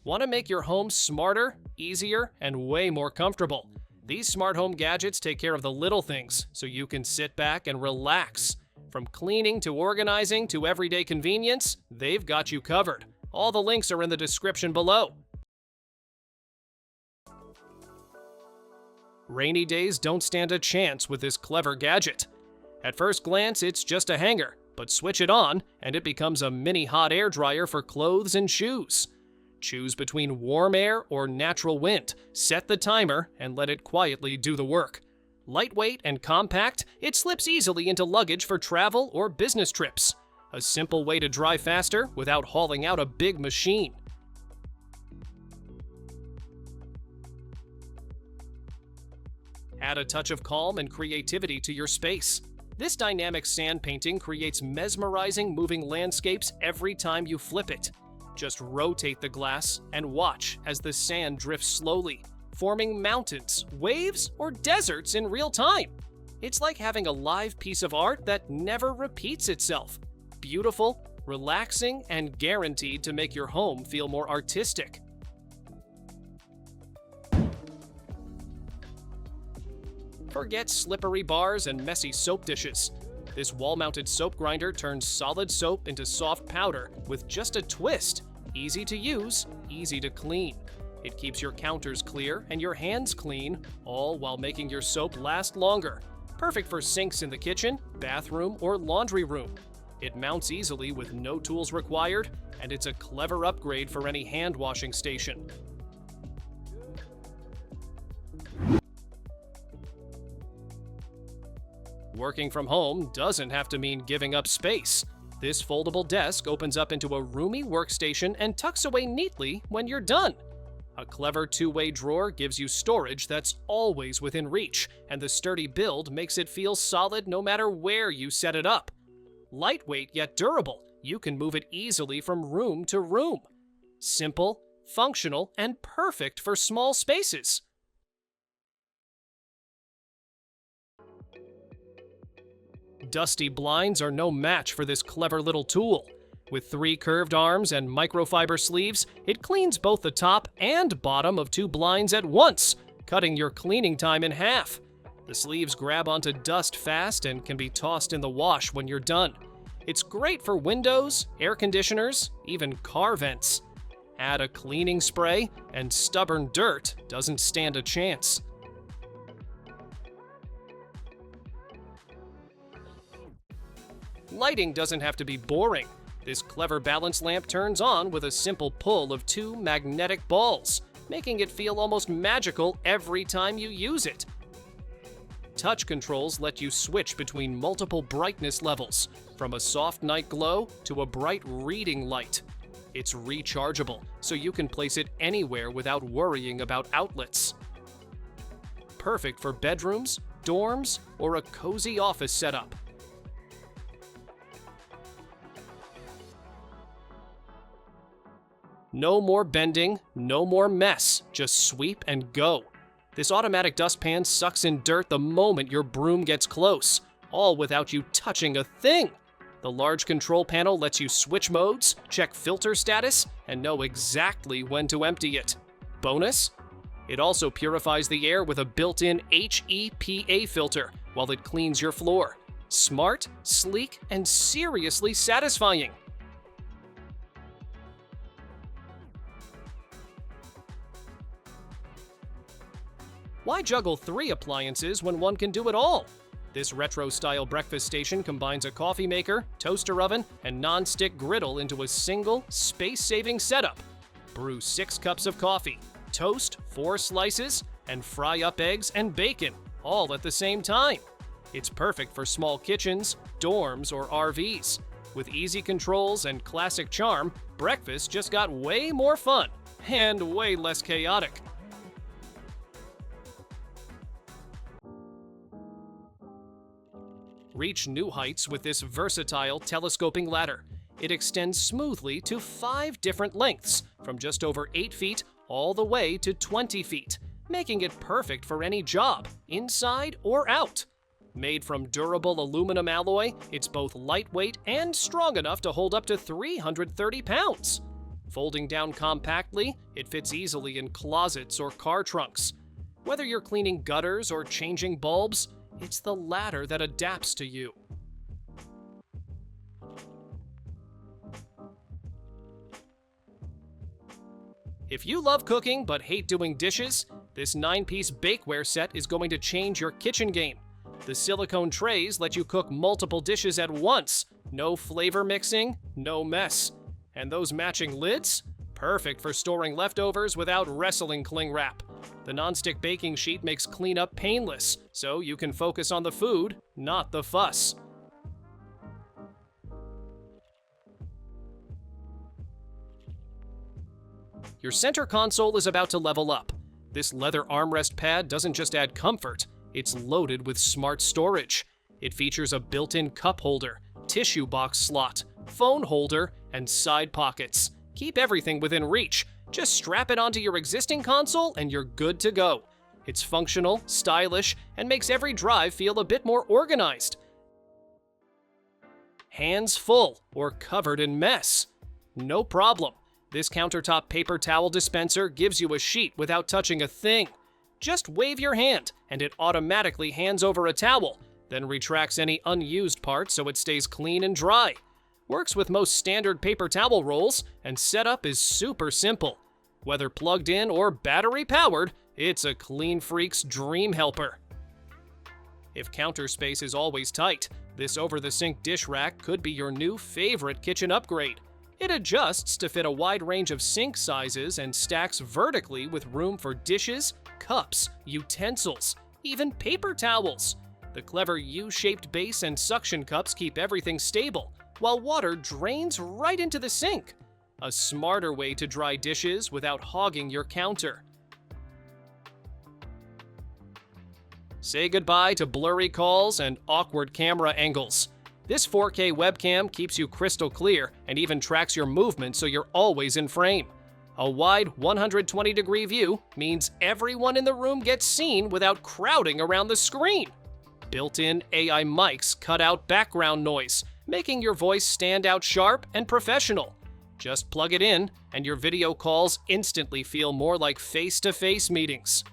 Want to make your home smarter, easier, and way more comfortable? These smart home gadgets take care of the little things so you can sit back and relax. From cleaning to organizing to everyday convenience, they've got you covered. All the links are in the description below. Rainy days don't stand a chance with this clever gadget. At first glance, it's just a hanger, but switch it on and it becomes a mini hot air dryer for clothes and shoes. Choose between warm air or natural wind, set the timer, and let it quietly do the work. Lightweight and compact, it slips easily into luggage for travel or business trips. A simple way to dry faster without hauling out a big machine. Add a touch of calm and creativity to your space. This dynamic sand painting creates mesmerizing moving landscapes every time you flip it. Just rotate the glass and watch as the sand drifts slowly, forming mountains, waves, or deserts in real time. It's like having a live piece of art that never repeats itself. Beautiful, relaxing, and guaranteed to make your home feel more artistic. Forget slippery bars and messy soap dishes. This wall-mounted soap grinder turns solid soap into soft powder with just a twist. Easy to use, easy to clean. It keeps your counters clear and your hands clean, all while making your soap last longer. Perfect for sinks in the kitchen, bathroom, or laundry room. It mounts easily with no tools required, and it's a clever upgrade for any hand washing station. Working from home doesn't have to mean giving up space. This foldable desk opens up into a roomy workstation and tucks away neatly when you're done. A clever two-way drawer gives you storage that's always within reach, and the sturdy build makes it feel solid no matter where you set it up. Lightweight yet durable, you can move it easily from room to room. Simple, functional, and perfect for small spaces. Dusty blinds are no match for this clever little tool. With 3 curved arms and microfiber sleeves, it cleans both the top and bottom of 2 blinds at once, cutting your cleaning time in half. The sleeves grab onto dust fast and can be tossed in the wash when you're done. It's great for windows, air conditioners, even car vents. Add a cleaning spray, and stubborn dirt doesn't stand a chance. Lighting doesn't have to be boring. This clever balance lamp turns on with a simple pull of 2 magnetic balls, making it feel almost magical every time you use it. Touch controls let you switch between multiple brightness levels, from a soft night glow to a bright reading light. It's rechargeable, so you can place it anywhere without worrying about outlets. Perfect for bedrooms, dorms, or a cozy office setup. No more bending, no more mess, just sweep and go. This automatic dustpan sucks in dirt the moment your broom gets close, all without you touching a thing. The large control panel lets you switch modes, check filter status, and know exactly when to empty it. Bonus? It also purifies the air with a built-in HEPA filter while it cleans your floor. Smart, sleek, and seriously satisfying. Why juggle 3 appliances when one can do it all? This retro-style breakfast station combines a coffee maker, toaster oven, and non-stick griddle into a single, space-saving setup. Brew 6 cups of coffee, toast 4 slices, and fry up eggs and bacon, all at the same time. It's perfect for small kitchens, dorms, or RVs. With easy controls and classic charm, breakfast just got way more fun and way less chaotic. Reach new heights with this versatile telescoping ladder. It extends smoothly to 5 different lengths, from just over 8 feet all the way to 20 feet, making it perfect for any job, inside or out. Made from durable aluminum alloy, it's both lightweight and strong enough to hold up to 330 pounds. Folding down compactly, it fits easily in closets or car trunks. Whether you're cleaning gutters or changing bulbs, it's the latter that adapts to you. If you love cooking but hate doing dishes, this 9-piece bakeware set is going to change your kitchen game. The silicone trays let you cook multiple dishes at once. No flavor mixing, no mess. And those matching lids? Perfect for storing leftovers without wrestling cling wrap. The nonstick baking sheet makes cleanup painless, so you can focus on the food, not the fuss. Your center console is about to level up. This leather armrest pad doesn't just add comfort, it's loaded with smart storage. It features a built-in cup holder, tissue box slot, phone holder, and side pockets. Keep everything within reach. Just strap it onto your existing console and you're good to go. It's functional, stylish, and makes every drive feel a bit more organized. Hands full or covered in mess? No problem. This countertop paper towel dispenser gives you a sheet without touching a thing. Just wave your hand and it automatically hands over a towel, then retracts any unused part so it stays clean and dry. Works with most standard paper towel rolls, and setup is super simple. Whether plugged in or battery powered, it's a clean freak's dream helper. If counter space is always tight, this over-the-sink dish rack could be your new favorite kitchen upgrade. It adjusts to fit a wide range of sink sizes and stacks vertically with room for dishes, cups, utensils, even paper towels. The clever U-shaped base and suction cups keep everything stable, while water drains right into the sink. A smarter way to dry dishes without hogging your counter. Say goodbye to blurry calls and awkward camera angles. This 4K webcam keeps you crystal clear and even tracks your movement so you're always in frame. A wide 120-degree view means everyone in the room gets seen without crowding around the screen. Built-in AI mics cut out background noise, making your voice stand out sharp and professional. Just plug it in, and your video calls instantly feel more like face-to-face meetings.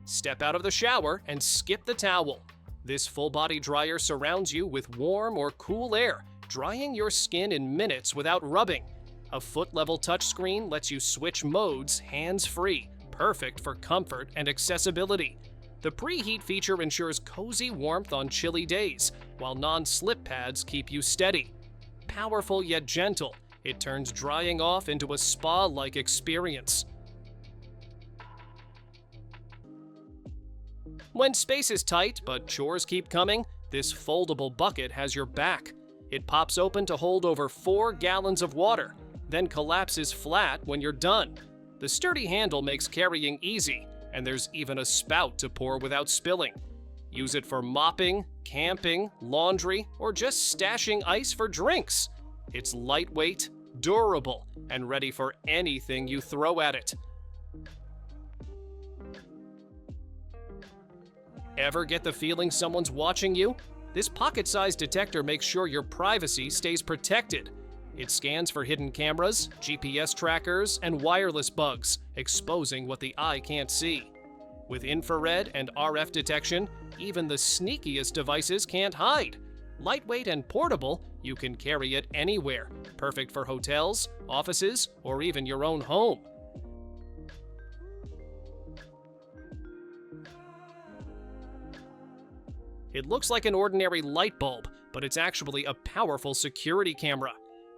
Step out of the shower and skip the towel. This full-body dryer surrounds you with warm or cool air, drying your skin in minutes without rubbing. A foot-level touchscreen lets you switch modes hands-free, perfect for comfort and accessibility. The preheat feature ensures cozy warmth on chilly days, while non-slip pads keep you steady. Powerful yet gentle, it turns drying off into a spa-like experience. When space is tight but chores keep coming, this foldable bucket has your back. It pops open to hold over 4 gallons of water, then collapses flat when you're done. The sturdy handle makes carrying easy, and there's even a spout to pour without spilling. Use it for mopping, camping, laundry, or just stashing ice for drinks. It's lightweight, durable, and ready for anything you throw at it. Ever get the feeling someone's watching you? This pocket-sized detector makes sure your privacy stays protected. It scans for hidden cameras, GPS trackers, and wireless bugs, exposing what the eye can't see. With infrared and RF detection, even the sneakiest devices can't hide. Lightweight and portable, you can carry it anywhere, perfect for hotels, offices, or even your own home. It looks like an ordinary light bulb, but it's actually a powerful security camera.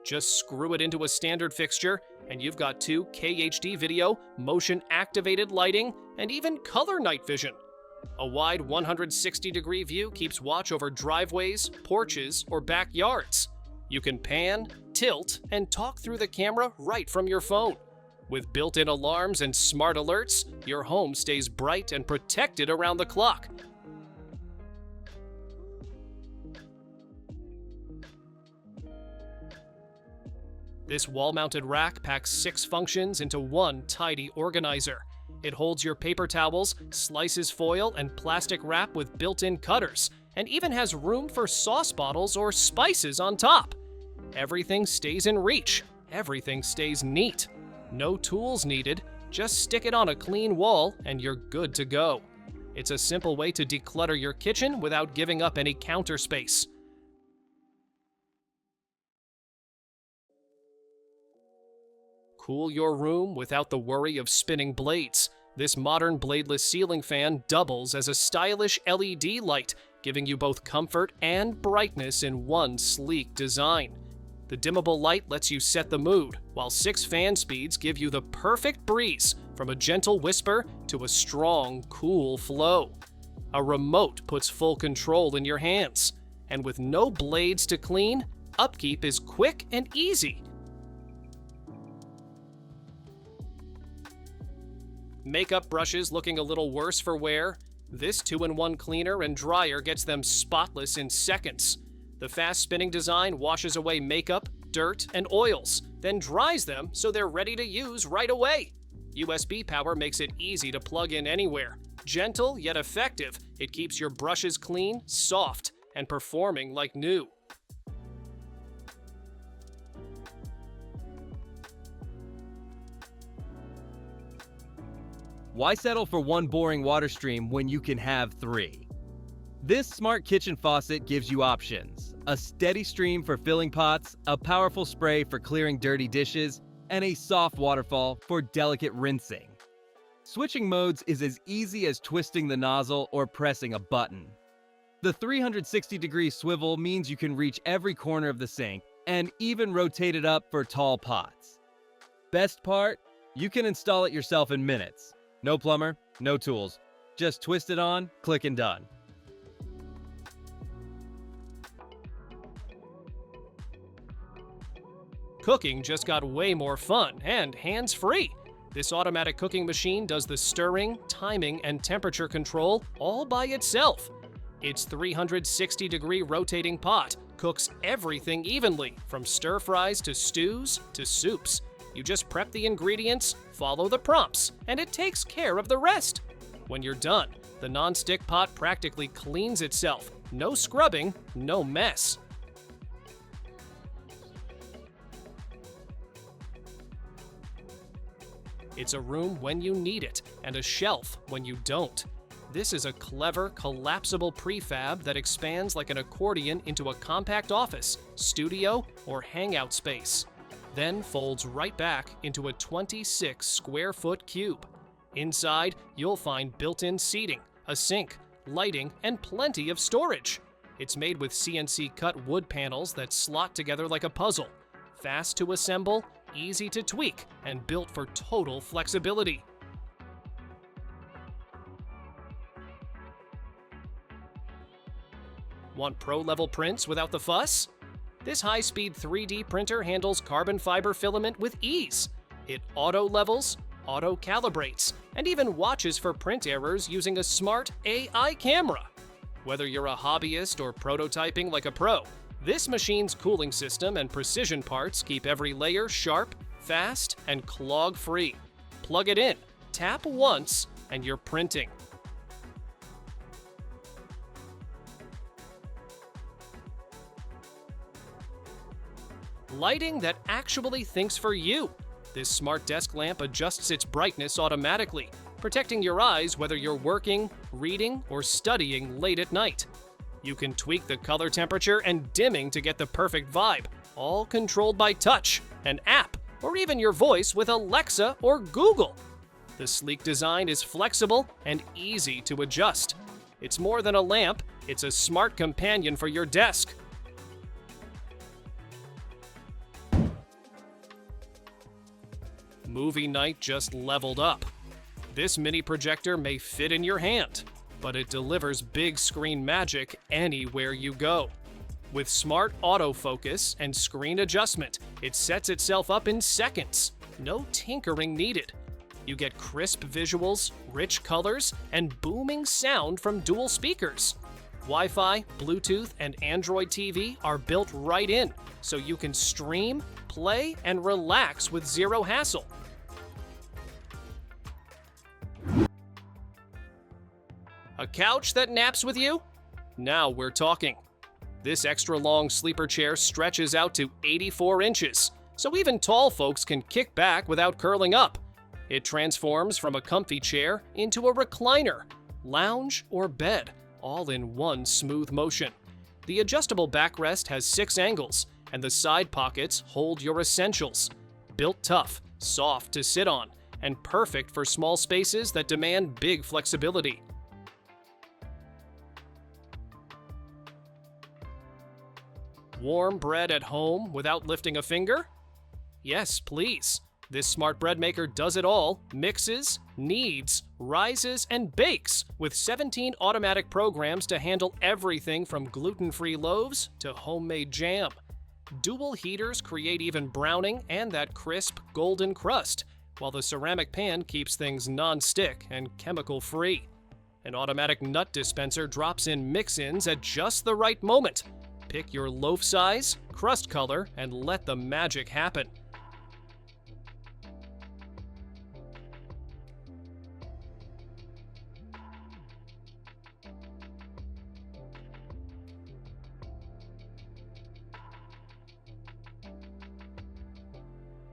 Just screw it into a standard fixture, and you've got 2K HD video, motion-activated lighting, and even color night vision. A wide 160-degree view keeps watch over driveways, porches, or backyards. You can pan, tilt, and talk through the camera right from your phone. With built-in alarms and smart alerts, your home stays bright and protected around the clock. This wall-mounted rack packs 6 functions into one tidy organizer. It holds your paper towels, slices foil and plastic wrap with built-in cutters, and even has room for sauce bottles or spices on top. Everything stays in reach. Everything stays neat. No tools needed. Just stick it on a clean wall and you're good to go. It's a simple way to declutter your kitchen without giving up any counter space. Cool your room without the worry of spinning blades. This modern bladeless ceiling fan doubles as a stylish LED light, giving you both comfort and brightness in one sleek design. The dimmable light lets you set the mood, while 6 fan speeds give you the perfect breeze, from a gentle whisper to a strong, cool flow. A remote puts full control in your hands, and with no blades to clean, upkeep is quick and easy. Makeup brushes looking a little worse for wear? This 2-in-1 cleaner and dryer gets them spotless in seconds. The fast spinning design washes away makeup, dirt, and oils, then dries them so they're ready to use right away. USB power makes it easy to plug in anywhere. Gentle yet effective, it keeps your brushes clean, soft, and performing like new. Why settle for one boring water stream when you can have 3? This smart kitchen faucet gives you options: a steady stream for filling pots, a powerful spray for clearing dirty dishes, and a soft waterfall for delicate rinsing. Switching modes is as easy as twisting the nozzle or pressing a button. The 360-degree swivel means you can reach every corner of the sink and even rotate it up for tall pots. Best part? You can install it yourself in minutes. No plumber, no tools. Just twist it on, click and done. Cooking just got way more fun and hands-free. This automatic cooking machine does the stirring, timing, and temperature control all by itself. Its 360-degree rotating pot cooks everything evenly, from stir-fries to stews to soups. You just prep the ingredients, follow the prompts, and it takes care of the rest. When you're done, the non-stick pot practically cleans itself. No scrubbing, no mess. It's a room when you need it, and a shelf when you don't. This is a clever, collapsible prefab that expands like an accordion into a compact office, studio, or hangout space, then folds right back into a 26-square-foot cube. Inside, you'll find built-in seating, a sink, lighting, and plenty of storage. It's made with CNC-cut wood panels that slot together like a puzzle. Fast to assemble, easy to tweak, and built for total flexibility. Want pro-level prints without the fuss? This high-speed 3D printer handles carbon fiber filament with ease. It auto-levels, auto-calibrates, and even watches for print errors using a smart AI camera. Whether you're a hobbyist or prototyping like a pro, this machine's cooling system and precision parts keep every layer sharp, fast, and clog-free. Plug it in, tap once, and you're printing. Lighting that actually thinks for you. This smart desk lamp adjusts its brightness automatically, protecting your eyes whether you're working, reading, or studying late at night. You can tweak the color temperature and dimming to get the perfect vibe, all controlled by touch, an app, or even your voice with Alexa or Google. The sleek design is flexible and easy to adjust. It's more than a lamp, it's a smart companion for your desk. Movie night just leveled up. This mini projector may fit in your hand, but it delivers big screen magic anywhere you go. With smart autofocus and screen adjustment, it sets itself up in seconds. No tinkering needed. You get crisp visuals, rich colors, and booming sound from dual speakers. Wi-Fi, Bluetooth, and Android TV are built right in, so you can stream, play, and relax with zero hassle. A couch that naps with you? Now we're talking. This extra long sleeper chair stretches out to 84 inches, so even tall folks can kick back without curling up. It transforms from a comfy chair into a recliner, lounge, or bed, all in one smooth motion. The adjustable backrest has 6 angles, and the side pockets hold your essentials. Built tough, soft to sit on, and perfect for small spaces that demand big flexibility. Warm bread at home without lifting a finger? Yes, please. This smart bread maker does it all, mixes, kneads, rises, and bakes with 17 automatic programs to handle everything from gluten-free loaves to homemade jam. Dual heaters create even browning and that crisp golden crust, while the ceramic pan keeps things non-stick and chemical-free. An automatic nut dispenser drops in mix-ins at just the right moment. Pick your loaf size, crust color, and let the magic happen.